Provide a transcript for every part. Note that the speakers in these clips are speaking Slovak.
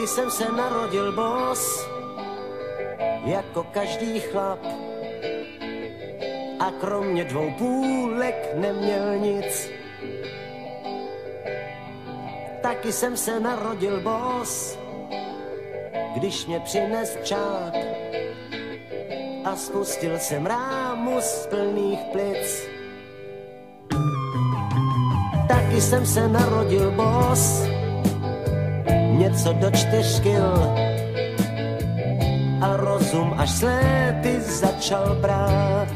Taky jsem se narodil boss, jako každý chlap. A kromě 2 půlek neměl nic. Taky jsem se narodil boss, když mě přines čáp. A spustil jsem rámu z plných plic. Taky jsem se narodil boss, něco do 4 kil. A rozum až sléty začal brát.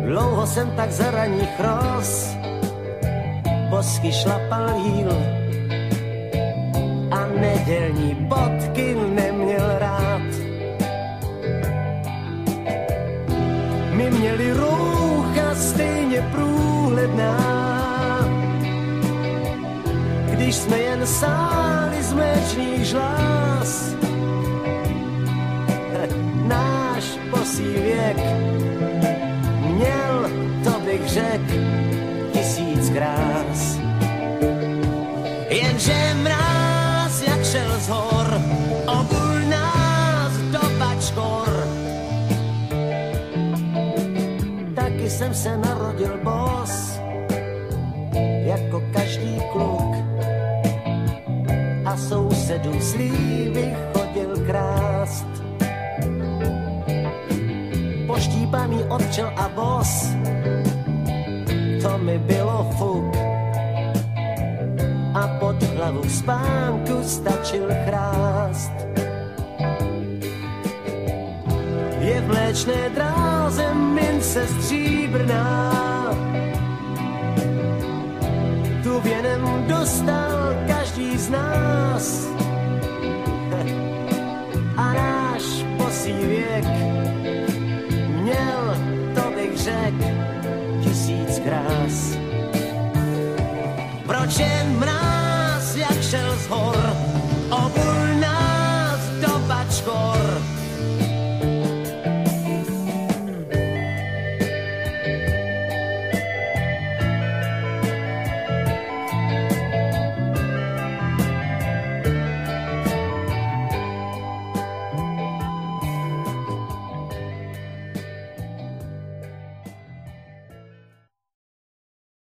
Dlouho jsem tak za raních roz, bosky šlapal jíl. A nedělní bodky neměl rád. My měli roucha stejně průhledná, když jsme jen sáli z mléčných žláz. Náš bosý věk měl, to bych řekl, 1000 krás. Jenže mráz, jak šel z hor, obul nás do bačkor. Taky jsem se narodil boss, jako každý kluk. A sousedům slívy chodil krást. Poštípaný odčel a bos, to mi bylo fuk. A pod hlavu v spánku stačil chrást. Je v mléčné dráze mince stříbrná, tu věnem dostal každý z nás. A náš bosý věk měl, to bych řekl, 1000 krás. Proč jen mráz